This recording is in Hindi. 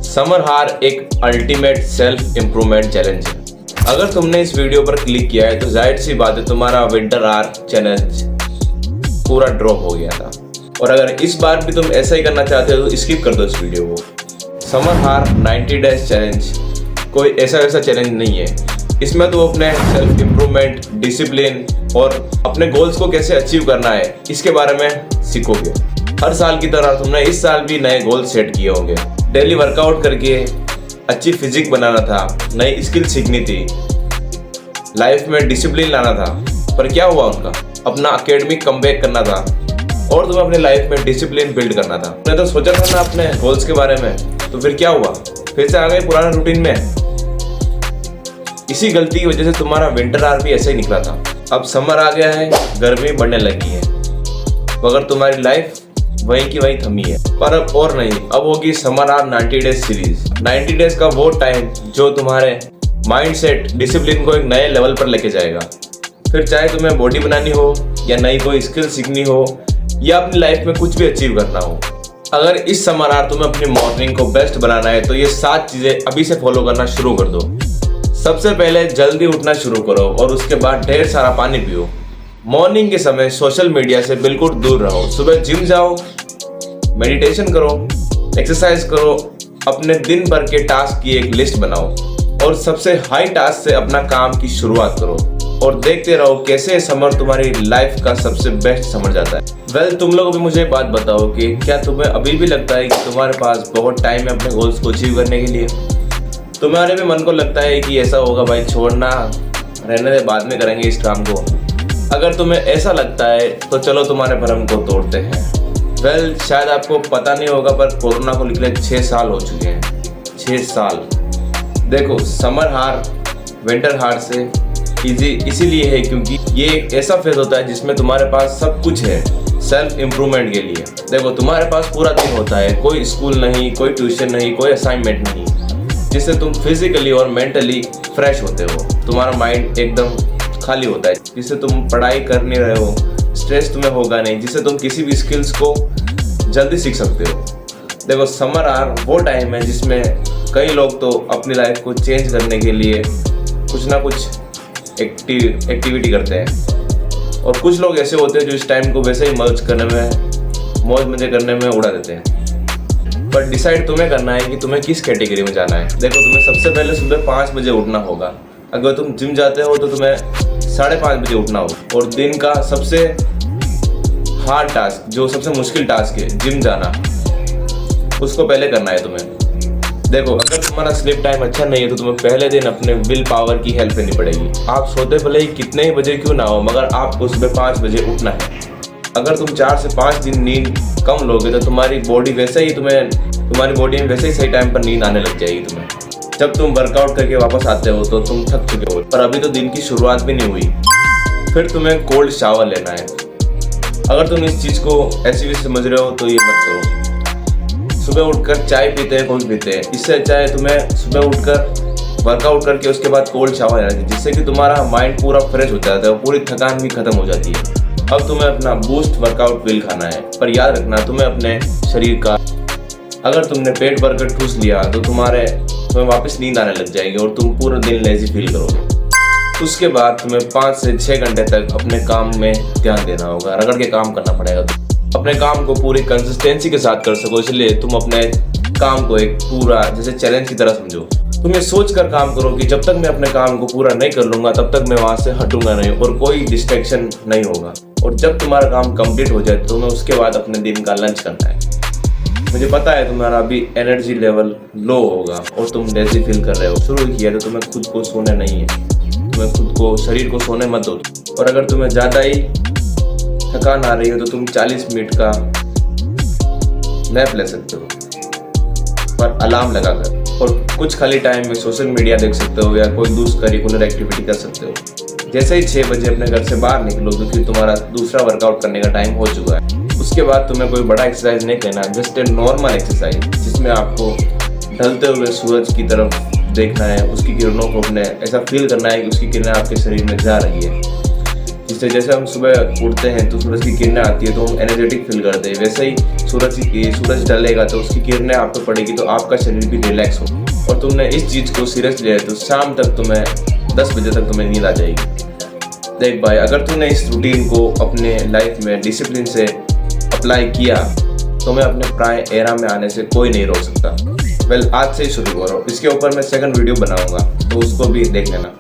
समर हार एक अल्टीमेट सेल्फ इम्प्रूवमेंट चैलेंज है। अगर तुमने इस वीडियो पर क्लिक किया है तो जाहिर सी बात है तुम्हारा विंटर हार चैलेंज पूरा ड्रॉप हो गया था। और अगर इस बार भी तुम ऐसा ही करना चाहते हो तो स्किप कर दो इस वीडियो को। समर हार 90 डेज चैलेंज कोई ऐसा वैसा चैलेंज नहीं है। इसमें तो अपने सेल्फ इम्प्रूवमेंट, डिसिप्लिन और अपने गोल्स को कैसे अचीव करना है इसके बारे में सीखोगे। हर साल की तरह तुमने इस साल भी नए गोल सेट किए होंगे। डेली वर्कआउट करके अच्छी फिजिक बनाना था, नई स्किल सीखनी थी, लाइफ में डिसिप्लिन लाना था। पर क्या हुआ उनका? अपना एकेडमिक कमबैक करना था और तुम्हें अपनी लाइफ में डिसिप्लिन बिल्ड करना था। तुमने तो सोचा था ना अपने गोल्स के बारे में, तो फिर क्या हुआ? फिर से आ गए पुराने रूटीन में। इसी गलती की वजह से तुम्हारा विंटर आर भी ऐसा ही निकला था। अब समर आ गया है, गर्मी बढ़ने लगी है, मगर तुम्हारी लाइफ वहीं की वहीं थमी है। पर अब और नहीं, अब होगी summer or 90 days series. 90 days का वो टाइम जो तुम्हारे माइंडसेट, डिसिप्लिन को एक नए लेवल पर लेके जाएगा। फिर चाहे तुम्हें बॉडी बनानी हो या नई कोई स्किल सीखनी हो या अपनी लाइफ में कुछ भी अचीव करना हो, अगर इस समर आर तुम्हें अपनी मॉर्निंग को बेस्ट बनाना है तो ये 7 चीजें अभी से फॉलो करना शुरू कर दो। सबसे पहले जल्दी उठना शुरू करो और उसके बाद ढेर सारा पानी पियो। मॉर्निंग के समय सोशल मीडिया से बिल्कुल दूर रहो। सुबह जिम जाओ, मेडिटेशन करो, एक्सरसाइज करो, अपने दिन भर के टास्क की एक लिस्ट बनाओ और सबसे हाई टास्क से अपना काम की शुरुआत करो और देखते रहो कैसे समर तुम्हारी लाइफ का सबसे बेस्ट समर जाता है। तुम लोग भी मुझे बात बताओ कि क्या तुम्हें अभी भी लगता है कि तुम्हारे पास बहुत टाइम है अपने गोल्स को अचीव करने के लिए? तुम्हारे भी मन को लगता है कि ऐसा होगा भाई, छोड़ना, रहने दे, बाद में करेंगे इस काम को। अगर तुम्हें ऐसा लगता है तो चलो तुम्हारे भ्रम को तोड़ते हैं। शायद आपको पता नहीं होगा पर कोरोना को निकले 6 साल हो चुके हैं। 6 साल। देखो, समर हार विंटर हार से इजी इसीलिए है क्योंकि ये एक ऐसा फेज होता है जिसमें तुम्हारे पास सब कुछ है सेल्फ इम्प्रूवमेंट के लिए। देखो, तुम्हारे पास पूरा दिन होता है, कोई स्कूल नहीं, कोई ट्यूशन नहीं, कोई असाइनमेंट नहीं, जिससे तुम फिजिकली और मेंटली फ्रेश होते हो। तुम्हारा माइंड एकदम खाली होता है, जिससे तुम पढ़ाई कर नहीं रहे हो, स्ट्रेस तुम्हें होगा नहीं, जिससे तुम किसी भी स्किल्स को जल्दी सीख सकते हो। देखो, समर आर वो टाइम है जिसमें कई लोग तो अपनी लाइफ को चेंज करने के लिए कुछ ना कुछ एक्टिविटी करते हैं और कुछ लोग ऐसे होते हैं जो इस टाइम को वैसे ही मौज मजे करने में उड़ा देते हैं। पर डिसाइड तुम्हें करना है कि तुम्हें किस कैटेगरी में जाना है। देखो, तुम्हें सबसे पहले सुबह 5 बजे उठना होगा। अगर तुम जिम जाते हो तो तुम्हें 5:30 बजे उठना होगा और दिन का सबसे हार्ड टास्क, जो सबसे मुश्किल टास्क है, जिम जाना, उसको पहले करना है तुम्हें। देखो, अगर तुम्हारा स्लीप टाइम अच्छा नहीं है तो तुम्हें पहले दिन अपने विल पावर की हेल्प लेनी पड़ेगी। आप सोते भले ही कितने ही बजे क्यों ना हो, मगर आपको सुबह 5 बजे उठना है। अगर तुम 4 से 5 दिन नींद कम लोगे तो तुम्हारी बॉडी में वैसे ही सही टाइम पर नींद आने लग जाएगी तुम्हें। जब तुम वर्कआउट करके वापस आते हो तो तुम थक चुके हो, पर अभी तो दिन की शुरुआत भी नहीं हुई। फिर तुम्हें कोल्ड शावर लेना है। अगर तुम इस चीज़ को ऐसी भी समझ रहे हो तो ये मत करो। सुबह उठकर चाय पीते हैं, कोई पीते हैं, इससे अच्छा है तुम्हें सुबह उठकर वर्कआउट करके उसके बाद कोल्ड शावर लेना चाहिए, जिससे कि तुम्हारा माइंड पूरा फ्रेश हो जाता है और पूरी थकान भी खत्म हो जाती है। अब तुम्हें अपना बूस्ट वर्कआउट मील खाना है, पर याद रखना तुम्हें अपने शरीर का, अगर तुमने पेट भरकर ठूस लिया तो तुम्हें वापस नींद आने लग जाएगी और तुम पूरा दिन लेजी फील करोगे। उसके बाद तुम्हें 5 से 6 घंटे तक अपने काम में ध्यान देना होगा, रगड़ के काम करना पड़ेगा। अपने काम को पूरी कंसिस्टेंसी के साथ कर सको, इसलिए तुम अपने काम को एक पूरा जैसे चैलेंज की तरह समझो। तुम ये सोच कर काम करो कि जब तक मैं अपने काम को पूरा नहीं कर लूँगा तब तक मैं वहाँ से हटूंगा नहीं और कोई डिस्ट्रैक्शन नहीं होगा। और जब तुम्हारा काम कंप्लीट हो जाए तो तुम्हें उसके बाद अपने दिन का लंच करना है। मुझे पता है तुम्हारा अभी एनर्जी लेवल लो होगा और तुम लेजी फील कर रहे हो। शुरू किया तो तुम्हें खुद को सोने नहीं है, तुम्हें खुद को, शरीर को सोने मत दो। और अगर तुम्हें ज़्यादा ही थकान आ रही हो तो तुम 40 मिनट का नैप ले सकते हो, पर अलार्म लगाकर। और कुछ खाली टाइम में सोशल मीडिया देख सकते हो या कोई दूसरी करिकुलर एक्टिविटी कर सकते हो। जैसे ही 6 बजे अपने घर से बाहर निकलो क्योंकि तुम्हारा दूसरा वर्कआउट करने का टाइम हो चुका है। उसके बाद तुम्हें कोई बड़ा एक्सरसाइज नहीं करना, जस्ट ए नॉर्मल एक्सरसाइज जिसमें आपको ढलते हुए सूरज की तरफ देखना है, उसकी किरणों को अपने ऐसा फील करना है कि उसकी किरणें आपके शरीर में जा रही है, जिससे जैसे हम सुबह उठते हैं तो सूरज की किरणें आती है तो हम एनर्जेटिक फील करते हैं, वैसे ही सूरज ढलेगा तो उसकी किरणें आप पे पड़ेगी तो आपका शरीर भी रिलैक्स हो, और तुमने इस चीज़ को सीरियस लिया है तो शाम तक तुम्हें 10 बजे तक तुम्हें नींद आ जाएगी। देख भाई, अगर तूने इस रूटीन को अपने लाइफ में डिसिप्लिन से अप्लाई किया तो मैं अपने प्राय एरा में आने से कोई नहीं रोक सकता। वेल, आज से ही शुरू करो। इसके ऊपर मैं सेकंड वीडियो बनाऊंगा तो उसको भी देख लेना।